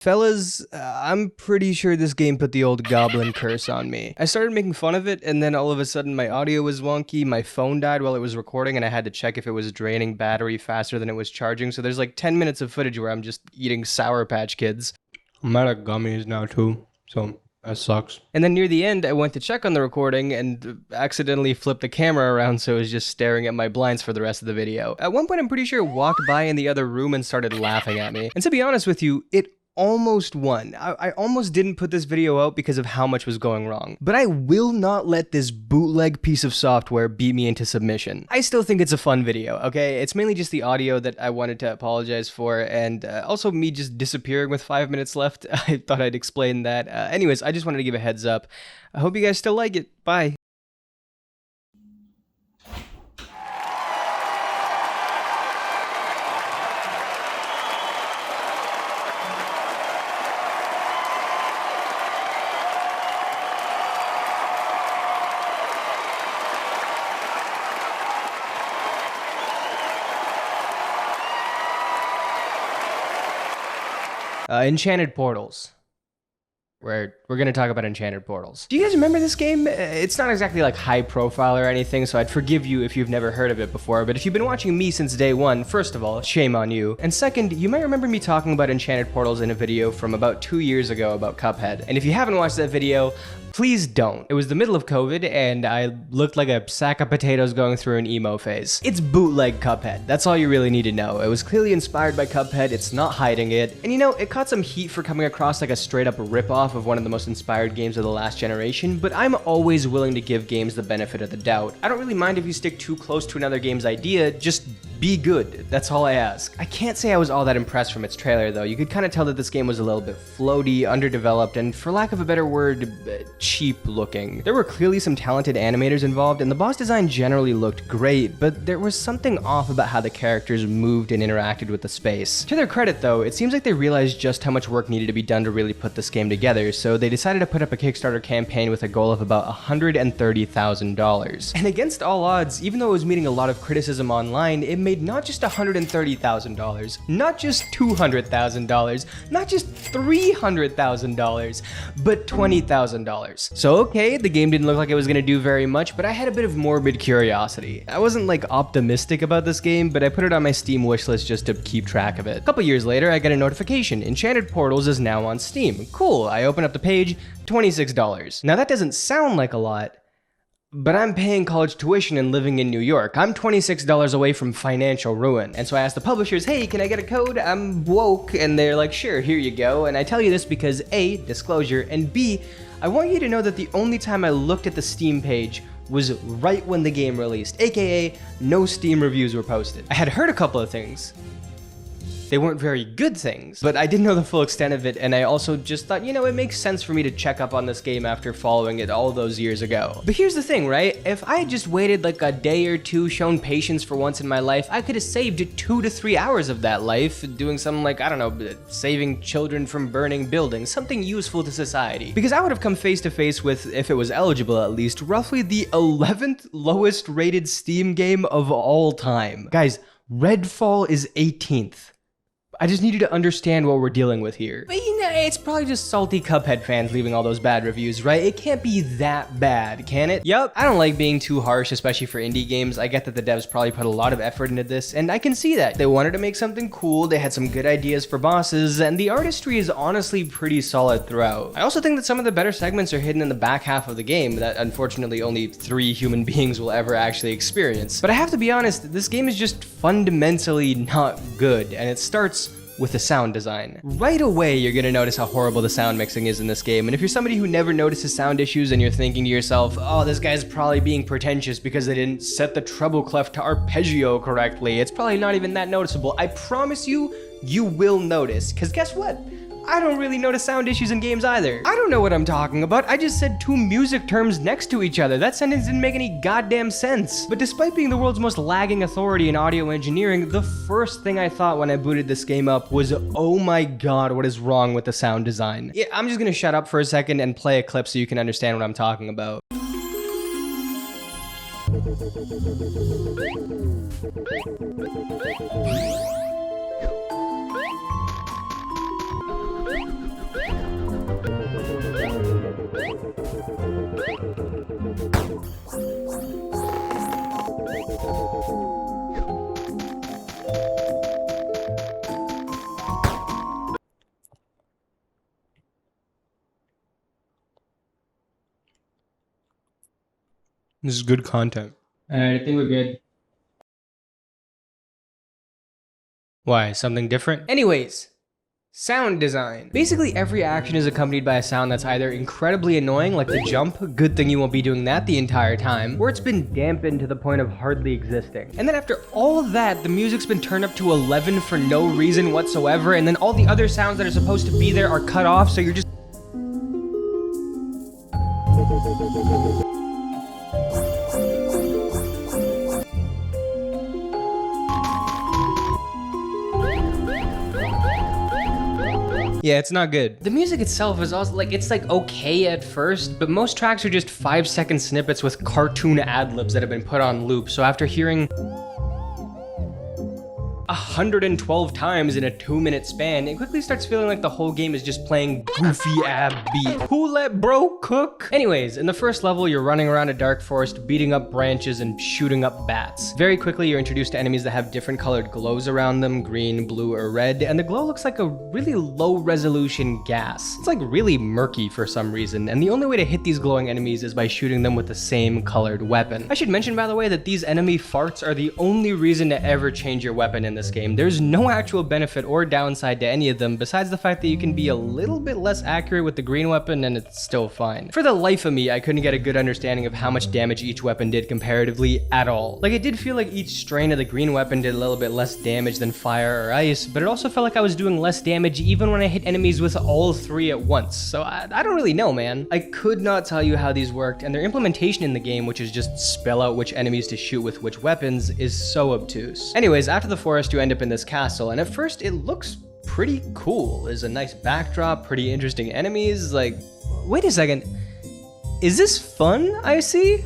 Fellas, I'm pretty sure this game put the old goblin curse on me. I started making fun of it, and then all of a sudden my audio was wonky, my phone died while it was recording, and I had to check if it was draining battery faster than it was charging, so there's like 10 minutes of footage where I'm just eating Sour Patch Kids. I'm out of gummies now too, so that sucks. And then near the end, I went to check on the recording and accidentally flipped the camera around so it was just staring at my blinds for the rest of the video. At one point, I'm pretty sure it walked by in the other room and started laughing at me. And to be honest with you, it almost won. I almost didn't put this video out because of how much was going wrong. But I will not let this bootleg piece of software beat me into submission. I still think it's a fun video, okay? It's mainly just the audio that I wanted to apologize for, and also me just disappearing with 5 minutes left. I thought I'd explain that. Anyways, I just wanted to give a heads up. I hope you guys still like it. Bye. Enchanted Portals. We're gonna talk about Enchanted Portals. Do you guys remember this game? It's not exactly like high profile or anything, so I'd forgive you if you've never heard of it before, but if you've been watching me since day one, first of all, shame on you. And second, you might remember me talking about Enchanted Portals in a video from about 2 years ago about Cuphead. And if you haven't watched that video, please don't. It was the middle of COVID, and I looked like a sack of potatoes going through an emo phase. It's bootleg Cuphead. That's all you really need to know. It was clearly inspired by Cuphead, it's not hiding it. And you know, it caught some heat for coming across like a straight up ripoff of one of the most inspired games of the last generation, but I'm always willing to give games the benefit of the doubt. I don't really mind if you stick too close to another game's idea, just be good. That's all I ask. I can't say I was all that impressed from its trailer though. You could kind of tell that this game was a little bit floaty, underdeveloped, and for lack of a better word, cheap looking. There were clearly some talented animators involved, and the boss design generally looked great, but there was something off about how the characters moved and interacted with the space. To their credit though, it seems like they realized just how much work needed to be done to really put this game together, so they decided to put up a Kickstarter campaign with a goal of about $130,000. And against all odds, even though it was meeting a lot of criticism online, it made not just $130,000, not just $200,000, not just $300,000, but $20,000. So okay, the game didn't look like it was gonna do very much, but I had a bit of morbid curiosity. I wasn't like optimistic about this game, but I put it on my Steam wishlist just to keep track of it. A couple years later, I get a notification. Enchanted Portals is now on Steam. Cool, I open up the page, $26. Now that doesn't sound like a lot, but I'm paying college tuition and living in New York. I'm $26 away from financial ruin. And so I asked the publishers, hey, can I get a code? I'm woke. And they're like, sure, here you go. And I tell you this because A, disclosure, and B, I want you to know that the only time I looked at the Steam page was right when the game released, aka no Steam reviews were posted. I had heard a couple of things. They weren't very good things, but I didn't know the full extent of it, and I also just thought, you know, it makes sense for me to check up on this game after following it all those years ago. But here's the thing, right? If I had just waited like a day or two, shown patience for once in my life, I could have saved 2 to 3 hours of that life doing something like, I don't know, saving children from burning buildings, something useful to society. Because I would have come face to face with, if it was eligible at least, roughly the 11th lowest rated Steam game of all time. Guys, Redfall is 18th. I just need you to understand what we're dealing with here. But you know, it's probably just salty Cuphead fans leaving all those bad reviews, right? It can't be that bad, can it? Yup, I don't like being too harsh, especially for indie games. I get that the devs probably put a lot of effort into this, and I can see that. They wanted to make something cool, they had some good ideas for bosses, and the artistry is honestly pretty solid throughout. I also think that some of the better segments are hidden in the back half of the game that unfortunately only 3 human beings will ever actually experience. But I have to be honest, this game is just fundamentally not good, and it starts with the sound design. Right away, you're gonna notice how horrible the sound mixing is in this game, and if you're somebody who never notices sound issues and you're thinking to yourself, oh, this guy's probably being pretentious because they didn't set the treble clef to arpeggio correctly, it's probably not even that noticeable. I promise you, you will notice, because guess what? I don't really notice sound issues in games either. I don't know what I'm talking about. I just said 2 music terms next to each other. That sentence didn't make any goddamn sense. But despite being the world's most lagging authority in audio engineering, the first thing I thought when I booted this game up was, oh my god, what is wrong with the sound design? Yeah, I'm just gonna shut up for a second and play a clip so you can understand what I'm talking about. This is good content. Alright, I think we're good. Why? Something different? Anyways, sound design. Basically, every action is accompanied by a sound that's either incredibly annoying, like the jump, good thing you won't be doing that the entire time, or it's been dampened to the point of hardly existing. And then after all of that, the music's been turned up to 11 for no reason whatsoever, and then all the other sounds that are supposed to be there are cut off, so you're just... Yeah, it's not good. The music itself is also it's okay at first, but most tracks are just 5-second snippets with cartoon ad-libs that have been put on loop. So after hearing 112 times in a 2-minute span, it quickly starts feeling like the whole game is just playing goofy ab beat. Who let bro cook? Anyways, in the first level, you're running around a dark forest, beating up branches and shooting up bats. Very quickly, you're introduced to enemies that have different colored glows around them, green, blue, or red, and the glow looks like a really low resolution gas. It's really murky for some reason, and the only way to hit these glowing enemies is by shooting them with the same colored weapon. I should mention, by the way, that these enemy farts are the only reason to ever change your weapon in this game. There's no actual benefit or downside to any of them besides the fact that you can be a little bit less accurate with the green weapon and it's still fine. For the life of me, I couldn't get a good understanding of how much damage each weapon did comparatively at all. It did feel like each strain of the green weapon did a little bit less damage than fire or ice, but it also felt like I was doing less damage even when I hit enemies with all three at once. So I don't really know, man. I could not tell you how these worked, and their implementation in the game, which is just spell out which enemies to shoot with which weapons, is so obtuse. Anyways, after the forest, you end up in this castle, and at first it looks pretty cool. There's a nice backdrop, pretty interesting enemies. Wait a second, is this fun I see?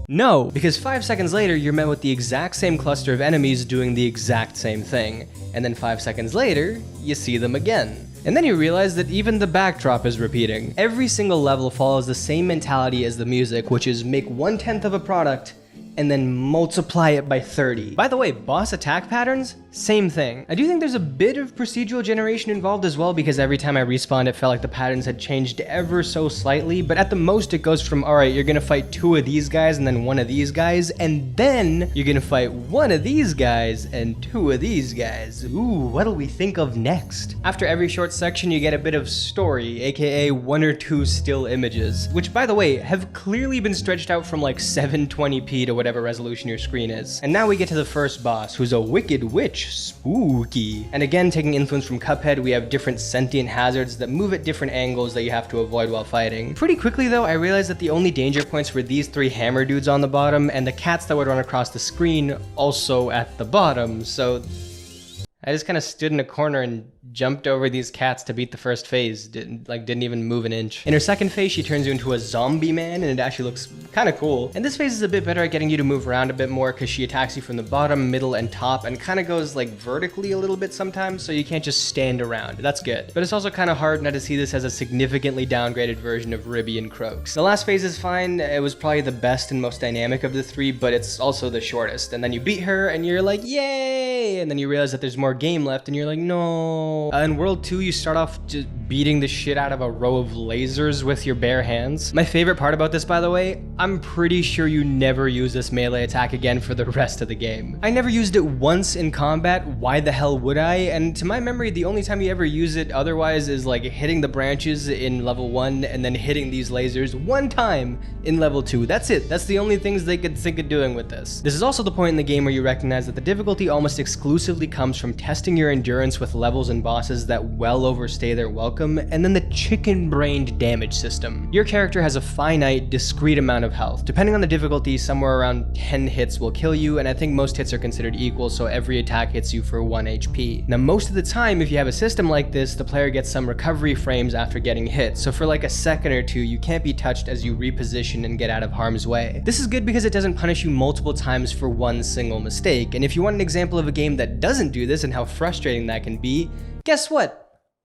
No, because 5 seconds later you're met with the exact same cluster of enemies doing the exact same thing, and then 5 seconds later you see them again. And then you realize that even the backdrop is repeating. Every single level follows the same mentality as the music, which is make 1/10 of a product and then multiply it by 30. By the way, boss attack patterns, same thing. I do think there's a bit of procedural generation involved as well, because every time I respawned it felt like the patterns had changed ever so slightly, but at the most it goes from, alright, you're gonna fight 2 of these guys and then 1 of these guys, and then you're gonna fight 1 of these guys and 2 of these guys. Ooh, what'll we think of next? After every short section you get a bit of story, aka 1 or 2 still images, which by the way, have clearly been stretched out from 720p to whatever resolution your screen is. And now we get to the first boss, who's a wicked witch. Spooky. And again, taking influence from Cuphead, we have different sentient hazards that move at different angles that you have to avoid while fighting. Pretty quickly though, I realized that the only danger points were these 3 hammer dudes on the bottom and the cats that would run across the screen also at the bottom, so I just kind of stood in a corner and jumped over these cats to beat the first phase. Didn't even move an inch. In her second phase, she turns you into a zombie man, and it actually looks kind of cool. And this phase is a bit better at getting you to move around a bit more because she attacks you from the bottom, middle, and top, and kind of goes vertically a little bit sometimes, so you can't just stand around. That's good. But it's also kind of hard not to see this as a significantly downgraded version of Ribby and Croaks. The last phase is fine. It was probably the best and most dynamic of the 3, but it's also the shortest. And then you beat her, and you're like, yay! And then you realize that there's more game left, and you're like, no. In World 2, you start off just beating the shit out of a row of lasers with your bare hands. My favorite part about this, by the way, I'm pretty sure you never use this melee attack again for the rest of the game. I never used it once in combat, why the hell would I? And to my memory, the only time you ever use it otherwise is hitting the branches in level 1 and then hitting these lasers 1 time in level 2. That's it. That's the only things they could think of doing with this. This is also the point in the game where you recognize that the difficulty almost exclusively comes from testing your endurance with levels and bosses that well overstay their welcome, and then the chicken-brained damage system. Your character has a finite, discrete amount of health. Depending on the difficulty, somewhere around 10 hits will kill you, and I think most hits are considered equal, so every attack hits you for 1 HP. Now, most of the time, if you have a system like this, the player gets some recovery frames after getting hit, so for a second or 2, you can't be touched as you reposition and get out of harm's way. This is good because it doesn't punish you multiple times for 1 single mistake, and if you want an example of a game that doesn't do this and how frustrating that can be, guess what?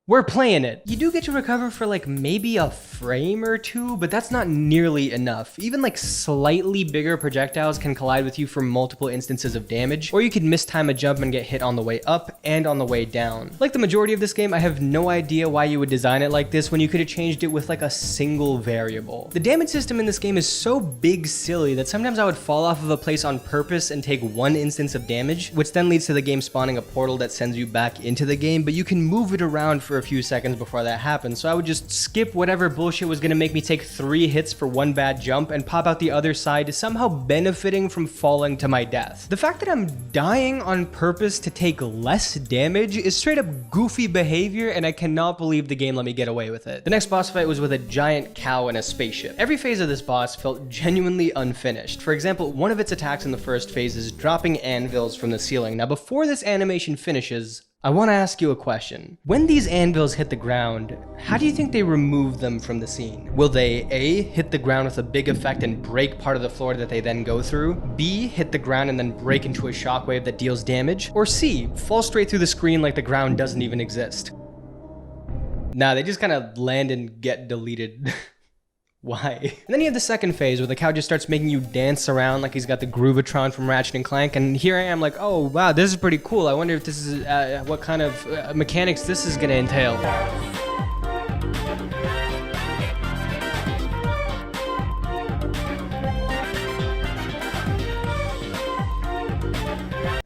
we're playing it. You do get to recover for like maybe a frame or two, but that's not nearly enough. Even like slightly bigger projectiles can collide with you for multiple instances of damage, or you could mistime a jump and get hit on the way up and on the way down. Like the majority of this game, I have no idea why you would design it like this when you could have changed it with like a single variable. The damage system in this game is so big silly that sometimes I would fall off of a place on purpose and take one instance of damage, which then leads to the game spawning a portal that sends you back into the game, but you can move it around for a few seconds before that happens, so I would just skip whatever bullshit was gonna make me take 3 hits for one bad jump and pop out the other side, somehow benefiting from falling to my death. The fact that I'm dying on purpose to take less damage is straight up goofy behavior, and I cannot believe the game let me get away with it. The next boss fight was with a giant cow in a spaceship. Every phase of this boss felt genuinely unfinished. For example, one of its attacks in the first phase is dropping anvils from the ceiling. Now before this animation finishes, I want to ask you a question. When these anvils hit the ground, how do you think they remove them from the scene? Will they A, hit the ground with a big effect and break part of the floor that they then go through? B, hit the ground and then break into a shockwave that deals damage? Or C, fall straight through the screen like the ground doesn't even exist? Nah, they just kind of land and get deleted. Why? And then you have the second phase where the cow just starts making you dance around like he's got the Groovatron from Ratchet & Clank, and here I am like, oh wow, this is pretty cool. I wonder if this is what kind of mechanics this is gonna entail.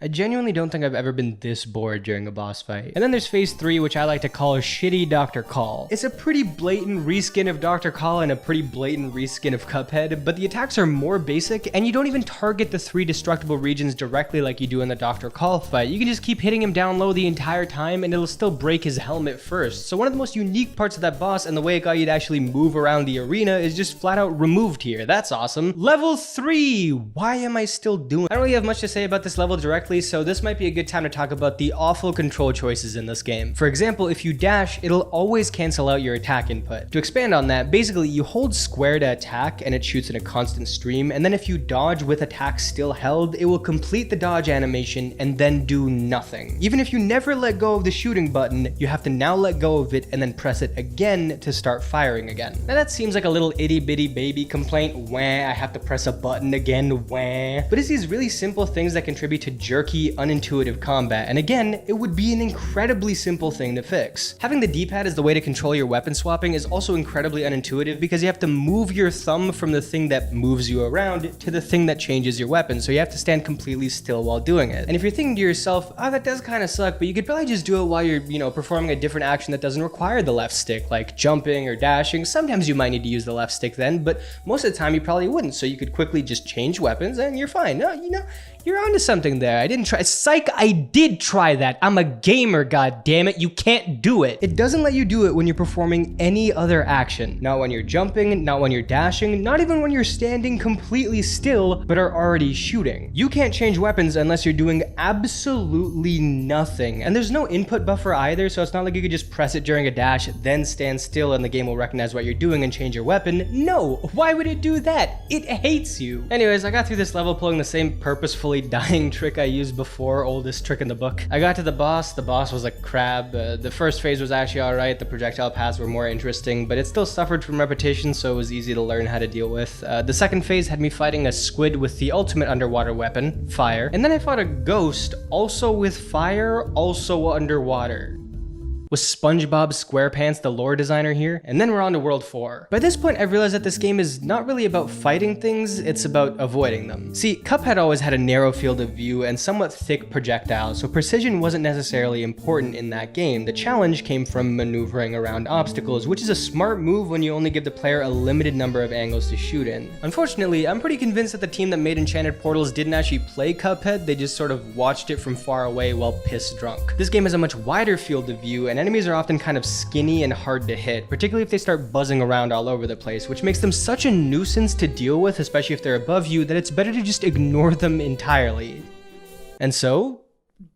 I genuinely don't think I've ever been this bored during a boss fight. And then there's phase 3, which I like to call Shitty Dr. Call. It's a pretty blatant reskin of Dr. Call and a pretty blatant reskin of Cuphead, but the attacks are more basic, and you don't even target the 3 destructible regions directly like you do in the Dr. Call fight. You can just keep hitting him down low the entire time, and it'll still break his helmet first. So one of the most unique parts of that boss, and the way it got you to actually move around the arena, is just flat out removed here. That's awesome. Level 3! Why am I still doing it? I don't really have much to say about this level directly, so this might be a good time to talk about the awful control choices in this game. For example, if you dash, it'll always cancel out your attack input. To expand on that, basically you hold square to attack and it shoots in a constant stream, and then if you dodge with attack still held, it will complete the dodge animation and then do nothing. Even if you never let go of the shooting button, you have to now let go of it and then press it again to start firing again. Now that seems like a little itty bitty baby complaint, wah, I have to press a button again, wah. But it's these really simple things that contribute to jerky, unintuitive combat, and again, it would be an incredibly simple thing to fix. Having the D-pad as the way to control your weapon swapping is also incredibly unintuitive because you have to move your thumb from the thing that moves you around to the thing that changes your weapon, so you have to stand completely still while doing it. And if you're thinking to yourself, oh, that does kind of suck, but you could probably just do it while you're, performing a different action that doesn't require the left stick, like jumping or dashing. Sometimes you might need to use the left stick then, but most of the time you probably wouldn't, so you could quickly just change weapons and you're fine. No, you're onto something there. I didn't try. Psych, I did try that. I'm a gamer, god damn it. You can't do it. It doesn't let you do it when you're performing any other action. Not when you're jumping, not when you're dashing, not even when you're standing completely still, but are already shooting. You can't change weapons unless you're doing absolutely nothing. And there's no input buffer either, so it's not like you could just press it during a dash, then stand still and the game will recognize what you're doing and change your weapon. No, why would it do that? It hates you. Anyways, I got through this level pulling the same purposefully dying trick I used before, oldest trick in the book. I got to the boss was a crab. The first phase was actually alright, the projectile paths were more interesting, but it still suffered from repetition, so it was easy to learn how to deal with. The second phase had me fighting a squid with the ultimate underwater weapon, fire, and then I fought a ghost, also with fire, also underwater. Was SpongeBob SquarePants the lore designer here? And then we're on to World 4. By this point, I've realized that this game is not really about fighting things, it's about avoiding them. See, Cuphead always had a narrow field of view and somewhat thick projectiles, so precision wasn't necessarily important in that game. The challenge came from maneuvering around obstacles, which is a smart move when you only give the player a limited number of angles to shoot in. Unfortunately, I'm pretty convinced that the team that made Enchanted Portals didn't actually play Cuphead, they just sort of watched it from far away while piss drunk. This game has a much wider field of view, and enemies are often kind of skinny and hard to hit, particularly if they start buzzing around all over the place, which makes them such a nuisance to deal with, especially if they're above you, that it's better to just ignore them entirely. And so,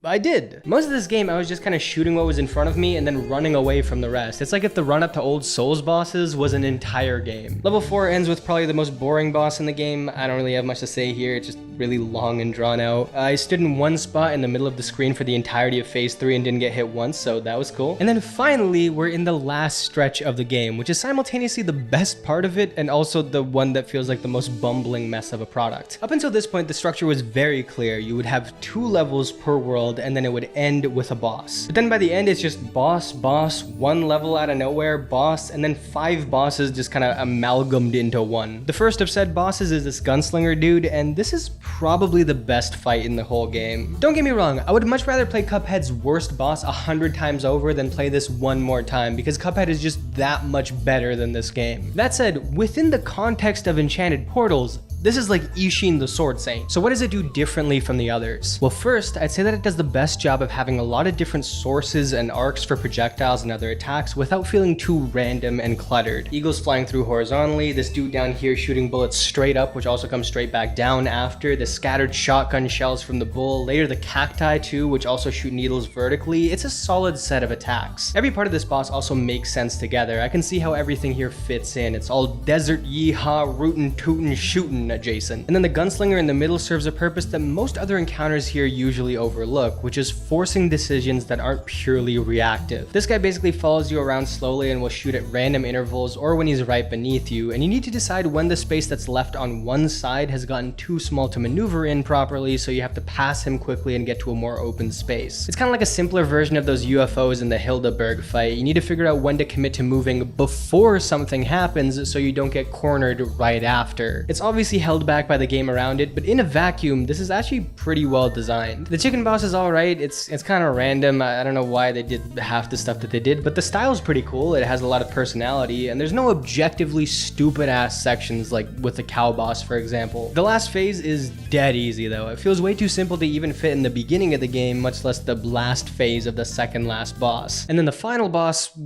I did. Most of this game, I was just kind of shooting what was in front of me and then running away from the rest. It's like if the run up to old Souls bosses was an entire game. Level 4 ends with probably the most boring boss in the game. I don't really have much to say here. It's just really long and drawn out. I stood in one spot in the middle of the screen for the entirety of phase 3 and didn't get hit once, so that was cool. And then finally, we're in the last stretch of the game, which is simultaneously the best part of it and also the one that feels like the most bumbling mess of a product. Up until this point, the structure was very clear. You would have 2 levels per world and then it would end with a boss. But then by the end, it's just boss, boss, 1 level out of nowhere, boss, and then 5 bosses just kind of amalgamated into one. The first of said bosses is this gunslinger dude, and this is probably the best fight in the whole game. Don't get me wrong, I would much rather play Cuphead's worst boss 100 times over than play this one more time, because Cuphead is just that much better than this game. That said, within the context of Enchanted Portals, this is like Ishin the Sword Saint. So what does it do differently from the others? Well, first, I'd say that it does the best job of having a lot of different sources and arcs for projectiles and other attacks without feeling too random and cluttered. Eagles flying through horizontally, this dude down here shooting bullets straight up, which also comes straight back down after, the scattered shotgun shells from the bull, later the cacti too, which also shoot needles vertically. It's a solid set of attacks. Every part of this boss also makes sense together. I can see how everything here fits in. It's all desert yeehaw, rootin' tootin' shootin' adjacent. And then the gunslinger in the middle serves a purpose that most other encounters here usually overlook, which is forcing decisions that aren't purely reactive. This guy basically follows you around slowly and will shoot at random intervals or when he's right beneath you, and you need to decide when the space that's left on one side has gotten too small to maneuver in properly, so you have to pass him quickly and get to a more open space. It's kind of like a simpler version of those UFOs in the Hildeberg fight. You need to figure out when to commit to moving before something happens so you don't get cornered right after. It's obviously held back by the game around it, but in a vacuum, this is actually pretty well designed. The chicken boss is alright, it's kind of random. I don't know why they did half the stuff that they did, but the style's pretty cool. It has a lot of personality, and there's no objectively stupid ass sections like with the cow boss, for example. The last phase is dead easy though. It feels way too simple to even fit in the beginning of the game, much less the last phase of the second last boss. And then the final boss,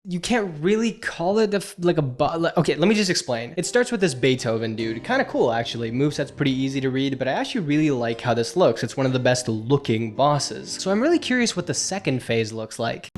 you can't really call it okay, let me just explain. It starts with this Beethoven dude. Kind of cool, actually. Moveset's pretty easy to read, but I actually really like how this looks. It's one of the best looking bosses. So I'm really curious what the second phase looks like.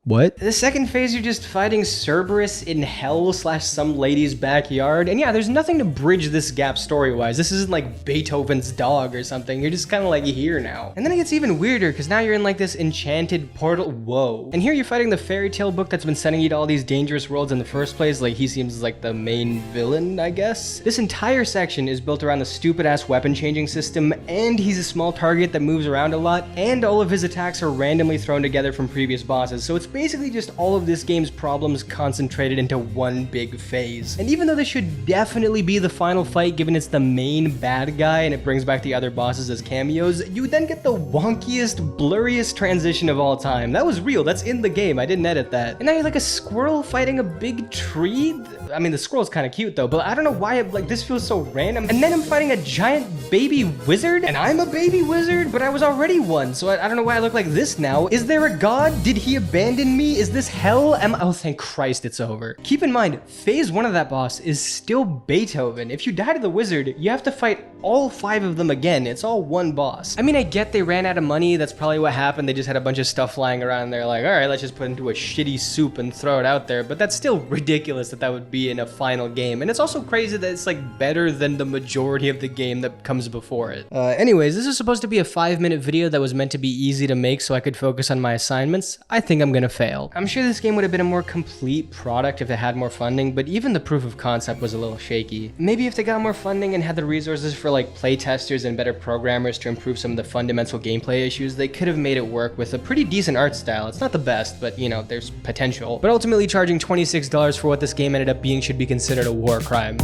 What? The second phase, you're just fighting Cerberus in hell / some lady's backyard. And yeah, there's nothing to bridge this gap story-wise. This isn't like Beethoven's dog or something. You're just kind of like here now. And then it gets even weirder because now you're in like this enchanted portal. Whoa. And here you're fighting the fairy tale book that's been sending you to all these dangerous worlds in the first place. Like he seems like the main villain, I guess. This entire section is built around the stupid ass weapon changing system, and he's a small target that moves around a lot, and all of his attacks are randomly thrown together from previous bosses. So it's basically just all of this game's problems concentrated into one big phase. And even though this should definitely be the final fight given it's the main bad guy and it brings back the other bosses as cameos, you then get the wonkiest, blurriest transition of all time. That was real, that's in the game, I didn't edit that. And now you're like a squirrel fighting a big tree? I mean, the squirrel's kind of cute though, but I don't know why this feels so random. And then I'm fighting a giant baby wizard, and I'm a baby wizard, but I was already one, so I don't know why I look like this now. Is there a god? Did he abandon me? Is this hell? Oh, thank Christ it's over. Keep in mind, phase 1 of that boss is still Beethoven. If you die to the wizard, you have to fight all 5 of them again. It's all one boss. I mean, I get they ran out of money. That's probably what happened. They just had a bunch of stuff lying around. They're like, all right, let's just put it into a shitty soup and throw it out there. But that's still ridiculous that would be in a final game. And it's also crazy that it's like better than the majority of the game that comes before it. Anyways, this is supposed to be a 5-minute video that was meant to be easy to make so I could focus on my assignments. I think I'm gonna fail. I'm sure this game would have been a more complete product if it had more funding, but even the proof of concept was a little shaky. Maybe if they got more funding and had the resources for like playtesters and better programmers to improve some of the fundamental gameplay issues, they could have made it work with a pretty decent art style. It's not the best, but you know, there's potential. But ultimately charging $26 for what this game ended up being should be considered a war crime.